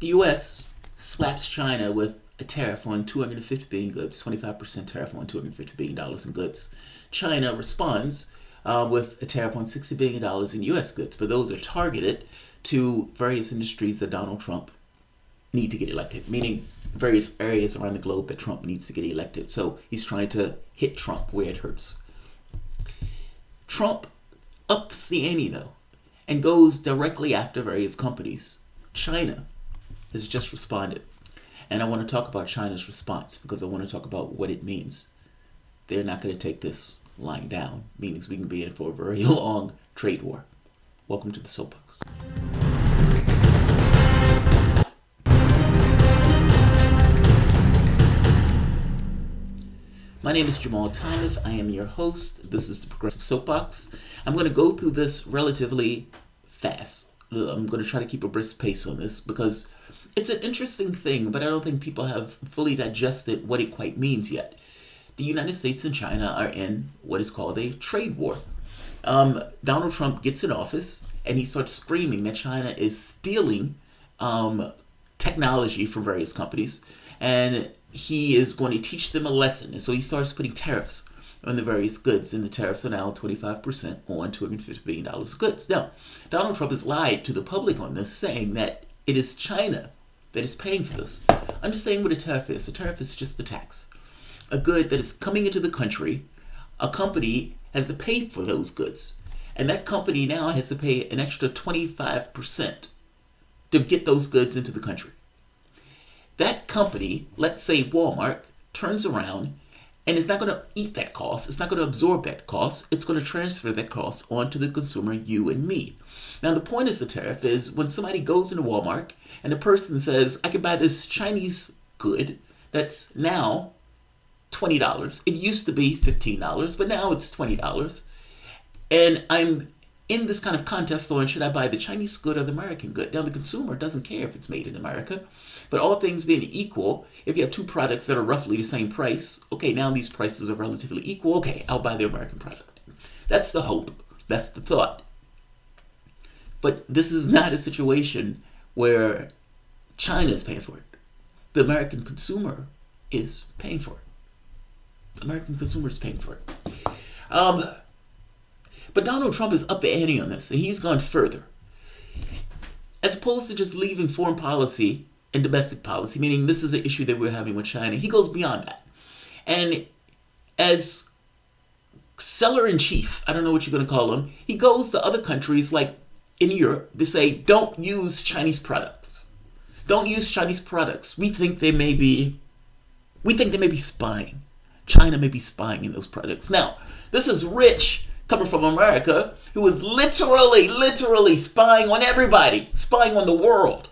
The U.S. slaps China with a tariff on 250 billion goods, 25% tariff on $250 billion in goods. China responds with a tariff on $60 billion in U.S. goods, but those are targeted to various industries that Donald Trump need to get elected, meaning various areas around the globe that Trump needs to get elected. So he's trying to hit Trump where it hurts. Trump ups the ante, though, and goes directly after various companies. China has just responded. And I want to talk about China's response because I want to talk about what it means. They're not going to take this lying down, meaning we can be in for a very long trade war. Welcome to the Soapbox. My name is Jamarl Thomas. I am your host. This is the Progressive Soapbox. I'm going to go through this relatively fast. I'm going to try to keep a brisk pace on this because it's an interesting thing, but I don't think people have fully digested what it quite means yet. The United States and China are in what is called a trade war. Donald Trump gets in office and he starts screaming that China is stealing technology from various companies, and he is going to teach them a lesson. And so he starts putting tariffs on the various goods, and the tariffs are now 25% on $250 billion of goods. Now, Donald Trump has lied to the public on this, saying that it is China that is paying for this. Understand what a tariff is. A tariff is just a tax. A good that is coming into the country, a company has to pay for those goods. And that company now has to pay an extra 25% to get those goods into the country. That company, let's say Walmart, turns around and is not going to eat that cost. It's not going to absorb that cost. It's going to transfer that cost onto the consumer, you and me. Now, the point of the tariff is when somebody goes into Walmart and the person says, I can buy this Chinese good that's now $20. It used to be $15, but now it's $20. And I'm in this kind of contest on should I buy the Chinese good or the American good? Now, the consumer doesn't care if it's made in America. But all things being equal, if you have two products that are roughly the same price, okay, now these prices are relatively equal. Okay, I'll buy the American product. That's the hope. That's the thought. But this is not a situation where China is paying for it. The American consumer is paying for it. The American consumer is paying for it. But Donald Trump is up the ante on this, and he's gone further. As opposed to just leaving foreign policy and domestic policy, meaning this is an issue that we're having with China, he goes beyond that. And as seller-in-chief, I don't know what you're going to call him, he goes to other countries like in Europe to say, don't use Chinese products. Don't use Chinese products. We think they may be spying. China may be spying in those products. Now, this is rich coming from America, who is literally spying on everybody, spying on the world.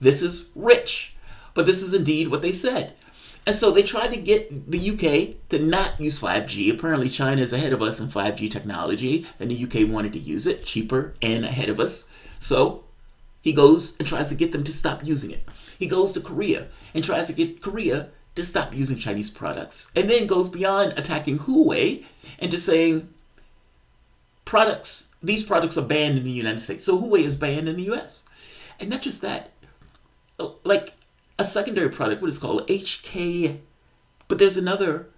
This is rich, but this is indeed what they said. And so they tried to get the UK to not use 5G. Apparently China is ahead of us in 5G technology, and the UK wanted to use it cheaper and ahead of us. So he goes and tries to get them to stop using it. He goes to Korea and tries to get Korea to stop using Chinese products, and then goes beyond attacking Huawei into saying these products are banned in the United States. So Huawei is banned in the US. And not just that, like a secondary product, what is called HK, but there's another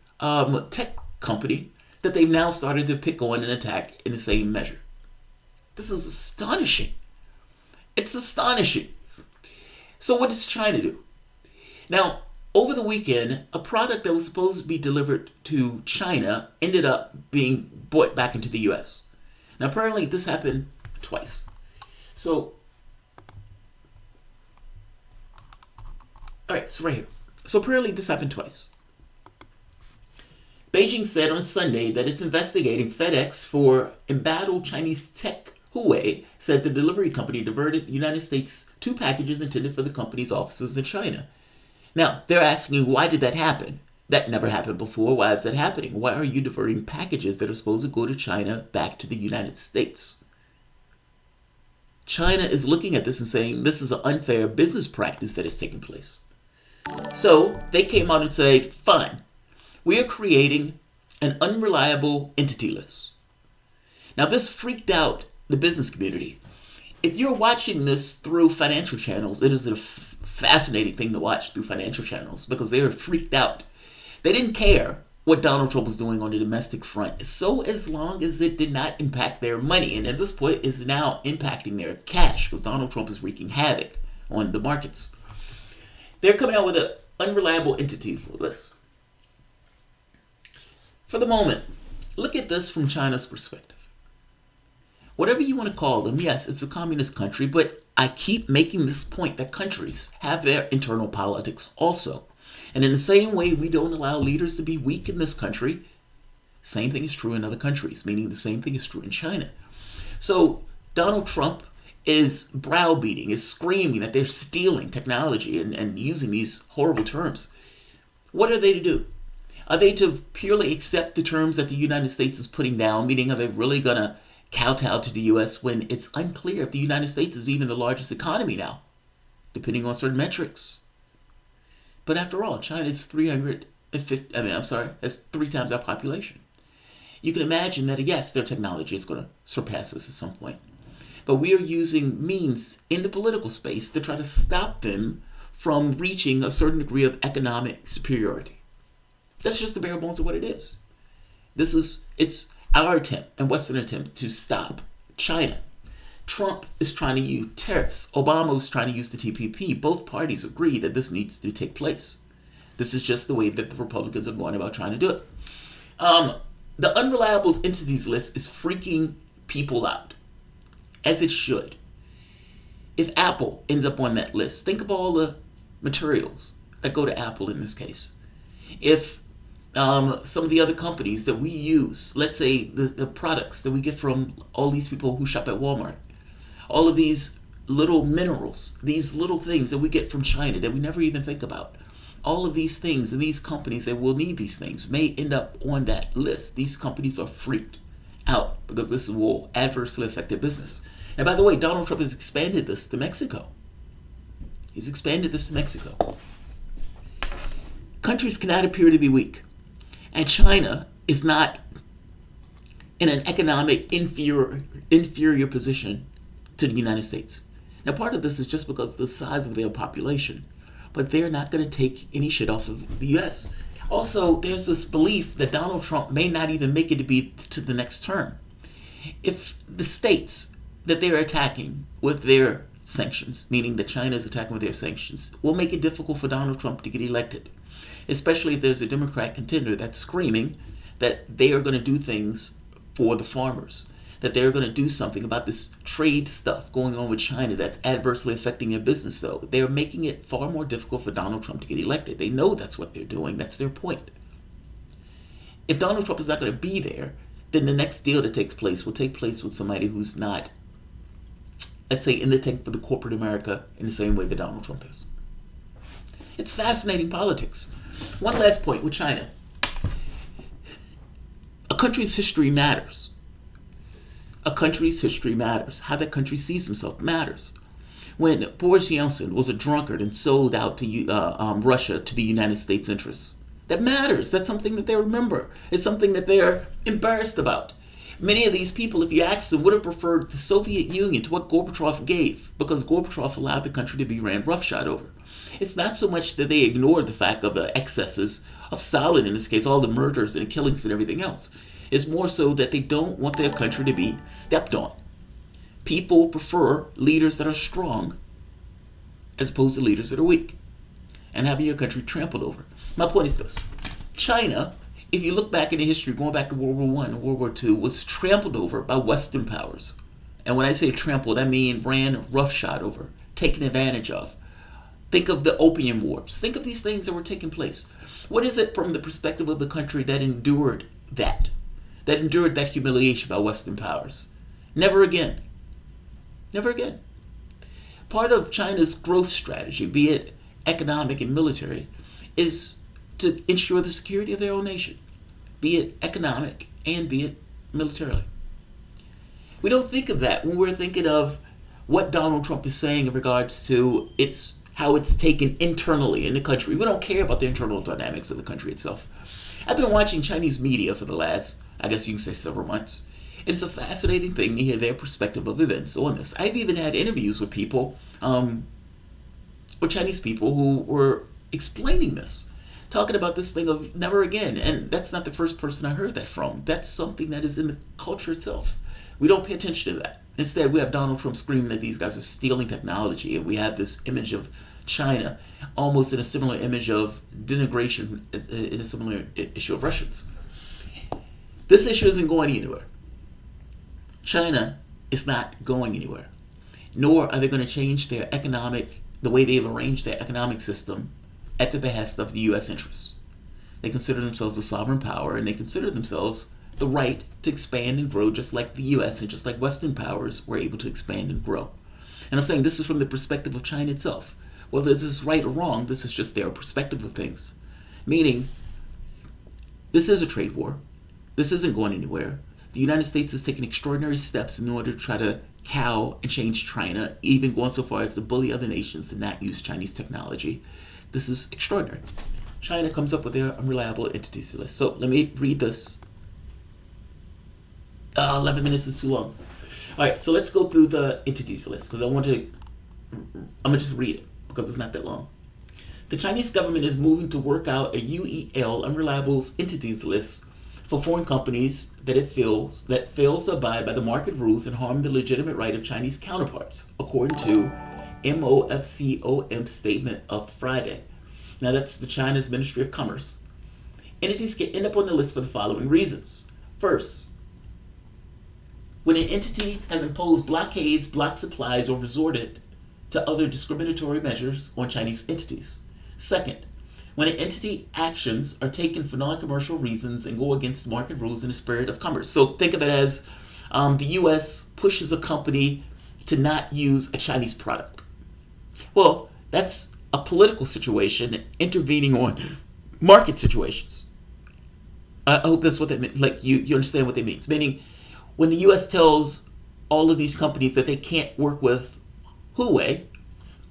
tech company that they've now started to pick on and attack in the same measure. This is astonishing. It's astonishing. So what does China do? Now, over the weekend, a product that was supposed to be delivered to China ended up being brought back into the US. Now, apparently this happened twice. So, all right, so right here. So apparently this happened twice. Beijing said on Sunday that it's investigating FedEx for embattled Chinese tech. Huawei said the delivery company diverted United States 2 packages intended for the company's offices in China. Now, they're asking, why did that happen? That never happened before. Why is that happening? Why are you diverting packages that are supposed to go to China back to the United States? China is looking at this and saying this is an unfair business practice that is taking place. So they came out and said, fine, we are creating an unreliable entity list. Now, this freaked out the business community. if you're watching this through financial channels, it is a fascinating thing to watch through financial channels because they are freaked out. They didn't care what Donald Trump was doing on the domestic front, so as long as it did not impact their money. And at this point, is now impacting their cash because Donald Trump is wreaking havoc on the markets. They're coming out with an unreliable entities list. For the moment, look at this from China's perspective. Whatever you want to call them, yes, it's a communist country, but I keep making this point that countries have their internal politics also. And in the same way we don't allow leaders to be weak in this country, same thing is true in other countries, meaning the same thing is true in China. So Donald Trump is browbeating, is screaming that they're stealing technology and using these horrible terms. What are they to do? Are they to purely accept the terms that the United States is putting down, meaning are they really going to kowtow to the U.S. when it's unclear if the United States is even the largest economy now, depending on certain metrics? But after all, China is has 3 times our population. You can imagine that, yes, their technology is going to surpass us at some point. But we are using means in the political space to try to stop them from reaching a certain degree of economic superiority. That's just the bare bones of what it is. It's our attempt and Western attempt to stop China. Trump is trying to use tariffs. Obama was trying to use the TPP. Both parties agree that this needs to take place. This is just the way that the Republicans are going about trying to do it. The Unreliables entities list is freaking people out, as it should. If Apple ends up on that list, think of all the materials that go to Apple in this case. If some of the other companies that we use, let's say the products that we get from all these people who shop at Walmart, all of these little minerals, these little things that we get from China that we never even think about, all of these things and these companies that will need these things may end up on that list. These companies are freaked out because this will adversely affect their business. And by the way, Donald Trump has expanded this to Mexico. He's expanded this to Mexico. Countries cannot appear to be weak. And China is not in an economic inferior position to the United States. Now, part of this is just because of the size of their population, but they're not going to take any shit off of the U.S. Also, there's this belief that Donald Trump may not even make it to the next term. If the states that they're attacking with their sanctions, meaning that China is attacking with their sanctions, will make it difficult for Donald Trump to get elected, especially if there's a Democrat contender that's screaming that they are going to do things for the farmers, that they're going to do something about this trade stuff going on with China that's adversely affecting their business, though. They're making it far more difficult for Donald Trump to get elected. They know that's what they're doing. That's their point. If Donald Trump is not going to be there, then the next deal that takes place will take place with somebody who's not, let's say, in the tank for the corporate America in the same way that Donald Trump is. It's fascinating politics. One last point with China. A country's history matters. A country's history matters. How that country sees himself matters. When Boris Yeltsin was a drunkard and sold out to Russia to the United States interests, that matters. That's something that they remember. It's something that they're embarrassed about. Many of these people, if you ask them, would have preferred the Soviet Union to what Gorbachev gave, because Gorbachev allowed the country to be ran roughshod over. It's not so much that they ignored the fact of the excesses of Stalin, in this case, all the murders and killings and everything else. It's more so that they don't want their country to be stepped on. People prefer leaders that are strong as opposed to leaders that are weak and having your country trampled over. My point is this. China, if you look back in the history, going back to World War I and World War II, was trampled over by Western powers. And when I say trampled, I mean ran roughshod over, taken advantage of. Think of the Opium Wars. Think of these things that were taking place. What is it from the perspective of the country that endured that? That endured that humiliation by Western powers? Never again. Never again. Part of China's growth strategy, be it economic and military, is to ensure the security of their own nation, be it economic and be it militarily. We don't think of that when we're thinking of what Donald Trump is saying in regards to how it's taken internally in the country. We don't care about the internal dynamics of the country itself. I've been watching Chinese media for the last, I guess you can say, several months. It's a fascinating thing to hear their perspective of events on this. I've even had interviews with people, or Chinese people, who were explaining this, talking about this thing of never again. And that's not the first person I heard that from. That's something that is in the culture itself. We don't pay attention to that. Instead, we have Donald Trump screaming that these guys are stealing technology, and we have this image of China almost in a similar image of denigration, in a similar issue of Russians. This issue isn't going anywhere. China is not going anywhere, nor are they going to change the way they've arranged their economic system at the behest of the U.S. interests. They consider themselves a sovereign power, and they consider themselves the right to expand and grow just like the U.S. and just like Western powers were able to expand and grow. And I'm saying this is from the perspective of China itself. Whether this is right or wrong, this is just their perspective of things. Meaning, this is a trade war. This isn't going anywhere. The United States has taken extraordinary steps in order to try to cow and change China, even going so far as to bully other nations to not use Chinese technology. This is extraordinary. China comes up with their unreliable entities list. So let me read this. 11 minutes is too long. All right, so let's go through the entities list because I'm going to just read it because it's not that long. The Chinese government is moving to work out a UEL unreliable entities list for foreign companies that fails to abide by the market rules and harm the legitimate right of Chinese counterparts, according to MOFCOM's statement of Friday. Now that's the China's Ministry of Commerce. Entities can end up on the list for the following reasons. First, when an entity has imposed blockades, blocked supplies, or resorted to other discriminatory measures on Chinese entities. Second, when an entity actions are taken for non-commercial reasons and go against market rules in the spirit of commerce. So think of it as the U.S. pushes a company to not use a Chinese product. Well, that's a political situation intervening on market situations. I hope that's what that means. Like you understand what that means. Meaning, when the U.S. tells all of these companies that they can't work with Huawei,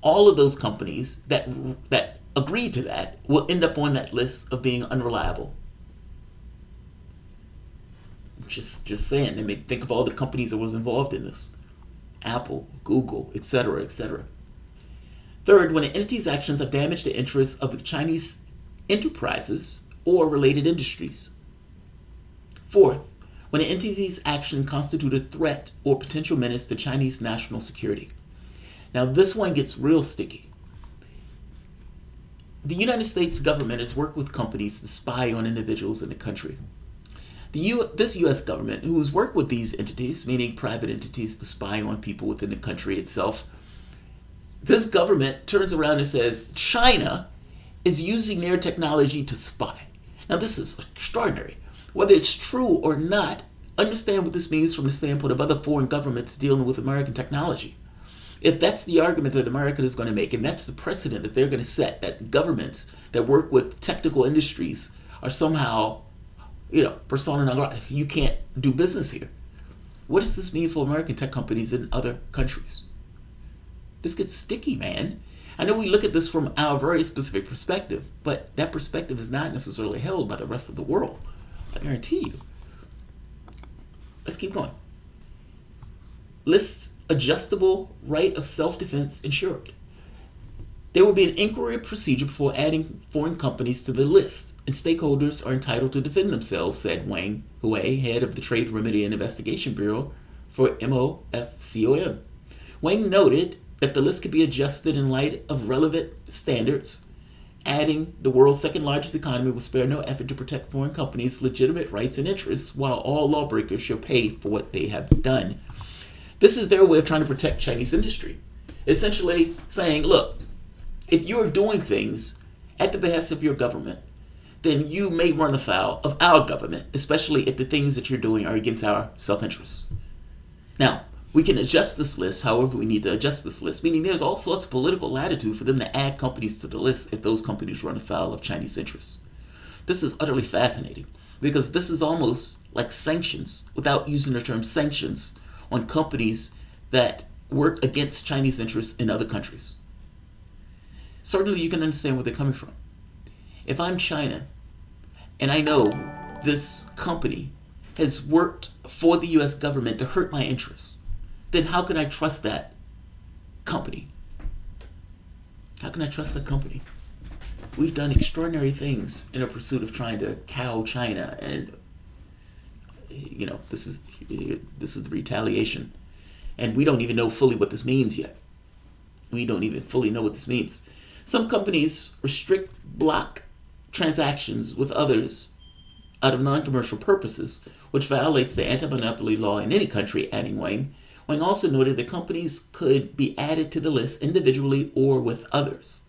all of those companies that agreed to that will end up on that list of being unreliable. Just saying. I mean, think of all the companies that was involved in this. Apple, Google, etc., etc. Third, when an entity's actions have damaged the interests of the Chinese enterprises or related industries. Fourth, when an entity's action constitute a threat or potential menace to Chinese national security. Now, this one gets real sticky. The United States government has worked with companies to spy on individuals in the country. This U.S. government, who has worked with these entities, meaning private entities, to spy on people within the country itself, this government turns around and says China is using their technology to spy. Now, this is extraordinary. Whether it's true or not, understand what this means from the standpoint of other foreign governments dealing with American technology. If that's the argument that America is going to make, and that's the precedent that they're going to set, that governments that work with technical industries are somehow, persona non grata, you can't do business here. What does this mean for American tech companies in other countries? This gets sticky, man. I know we look at this from our very specific perspective, but that perspective is not necessarily held by the rest of the world. I guarantee you. Let's keep going. Lists adjustable right of self-defense ensured. There will be an inquiry procedure before adding foreign companies to the list, and stakeholders are entitled to defend themselves, said Wang Hui, head of the Trade Remedy and Investigation Bureau for MOFCOM. Wang noted that the list could be adjusted in light of relevant standards. Adding the world's second largest economy will spare no effort to protect foreign companies' legitimate rights and interests, while all lawbreakers shall pay for what they have done. This is their way of trying to protect Chinese industry. Essentially saying, look, if you're doing things at the behest of your government, then you may run afoul of our government, especially if the things that you're doing are against our self-interests. Now, we can adjust this list however we need to adjust this list, meaning there's all sorts of political latitude for them to add companies to the list if those companies run afoul of Chinese interests. This is utterly fascinating because this is almost like sanctions, without using the term sanctions, on companies that work against Chinese interests in other countries. Certainly you can understand where they're coming from. If I'm China and I know this company has worked for the U.S. government to hurt my interests, then how can I trust that company? How can I trust that company? We've done extraordinary things in a pursuit of trying to cow China, and this is the retaliation, and we don't even know fully what this means yet. We don't even fully know what this means. Some companies block transactions with others out of non-commercial purposes, which violates the anti-monopoly law in any country, adding Wang. Wang also noted that companies could be added to the list individually or with others.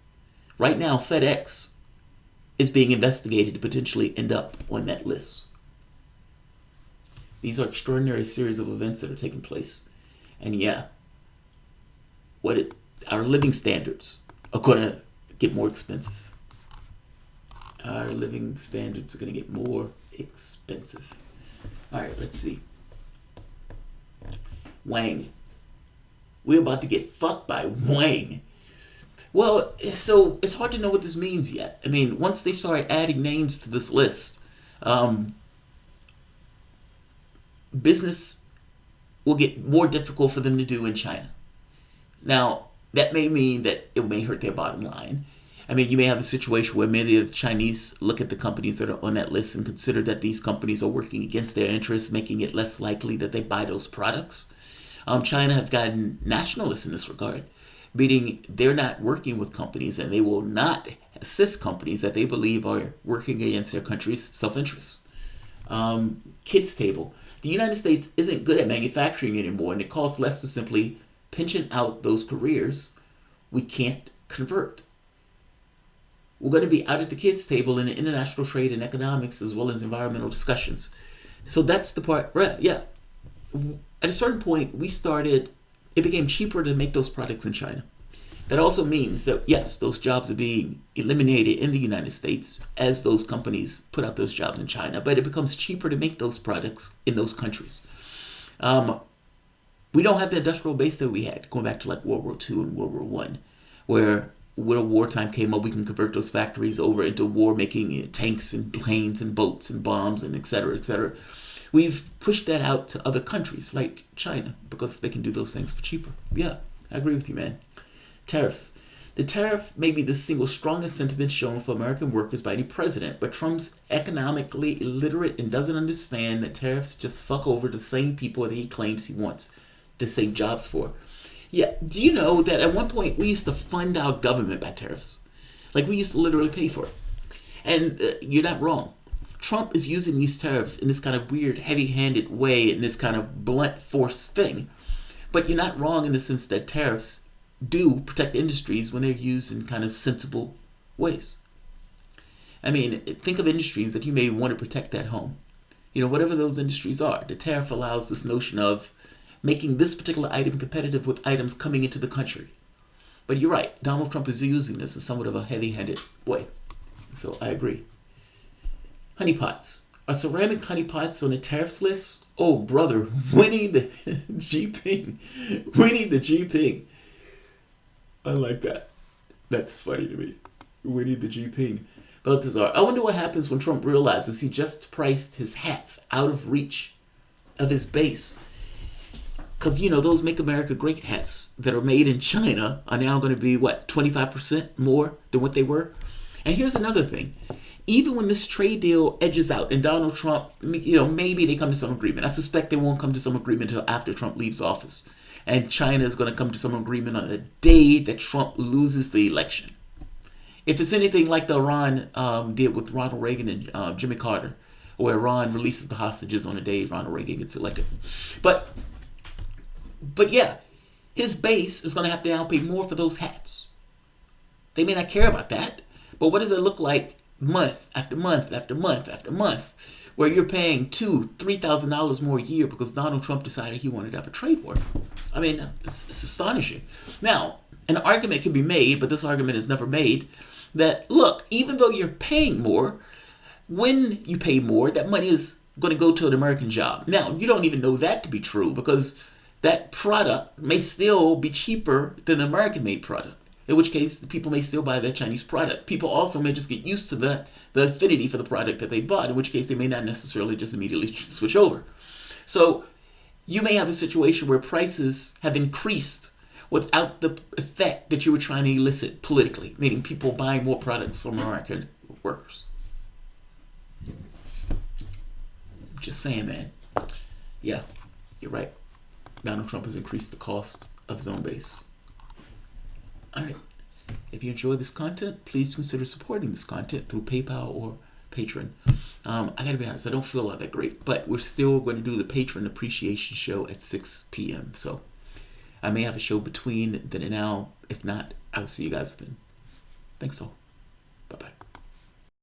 Right now, FedEx is being investigated to potentially end up on that list. These are extraordinary series of events that are taking place. And our living standards are going to get more expensive. Our living standards are going to get more expensive. All right, let's see. Wang. We're about to get fucked by Wang. Well, so it's hard to know what this means yet. I mean, once they start adding names to this list, business will get more difficult for them to do in China. Now, that may mean that it may hurt their bottom line. I mean, you may have a situation where many of the Chinese look at the companies that are on that list and consider that these companies are working against their interests, making it less likely that they buy those products. China have gotten nationalists in this regard, meaning they're not working with companies and they will not assist companies that they believe are working against their country's self-interest. Kids table. The United States isn't good at manufacturing anymore, and it costs less to simply pension out those careers we can't convert. We're going to be out at the kids table in international trade and economics as well as environmental discussions. So that's the part, right? Yeah. At a certain point, it became cheaper to make those products in China. That also means that, yes, those jobs are being eliminated in the United States as those companies put out those jobs in China, but it becomes cheaper to make those products in those countries. We don't have the industrial base that we had, going back to like World War II and World War I, where when wartime came up, we can convert those factories over into war, making tanks and planes and boats and bombs and et cetera, et cetera. We've pushed that out to other countries like China because they can do those things for cheaper. Yeah, I agree with you, man. Tariffs. The tariff may be the single strongest sentiment shown for American workers by any president, but Trump's economically illiterate and doesn't understand that tariffs just fuck over the same people that he claims he wants to save jobs for. Yeah, do you know that at one point we used to fund our government by tariffs? Like, we used to literally pay for it. And you're not wrong. Trump is using these tariffs in this kind of weird, heavy-handed way, in this kind of blunt force thing. But you're not wrong in the sense that tariffs do protect industries when they're used in kind of sensible ways. I mean, think of industries that you may want to protect at home. Whatever those industries are. The tariff allows this notion of making this particular item competitive with items coming into the country. But you're right, Donald Trump is using this in somewhat of a heavy-handed way. So I agree. Honeypots. Are ceramic honeypots on the tariffs list? Oh, brother, Winnie the Jinping. Winnie the Jinping. I like that. That's funny to me. Winnie the Jinping. Baltazar. I wonder what happens when Trump realizes he just priced his hats out of reach of his base. Because, those Make America Great hats that are made in China are now going to be, 25% more than what they were? And here's another thing. Even when this trade deal edges out and Donald Trump, maybe they come to some agreement. I suspect they won't come to some agreement until after Trump leaves office. And China is going to come to some agreement on the day that Trump loses the election. If it's anything like the Iran did with Ronald Reagan and Jimmy Carter, where Iran releases the hostages on the day Ronald Reagan gets elected. But yeah, his base is going to have to now pay more for those hats. They may not care about that, but what does it look like month after month after month after month, where you're paying $2,000-$3,000 more a year because Donald Trump decided he wanted to have a trade war? I mean, it's astonishing. Now, an argument can be made, but this argument is never made, that, look, even though you're paying more, when you pay more, that money is going to go to an American job. Now, you don't even know that to be true because that product may still be cheaper than the American-made product. in which case the people may still buy that Chinese product. People also may just get used to the affinity for the product that they bought, in which case they may not necessarily just immediately switch over. So you may have a situation where prices have increased without the effect that you were trying to elicit politically, meaning people buying more products from American workers. Just saying, man. Yeah, you're right. Donald Trump has increased the cost of his own base. All right. If you enjoy this content, please consider supporting this content through PayPal or Patreon. I gotta be honest, I don't feel all that great, but we're still going to do the Patron Appreciation Show at 6 p.m. So I may have a show between then and now. If not, I'll see you guys then. Thanks all.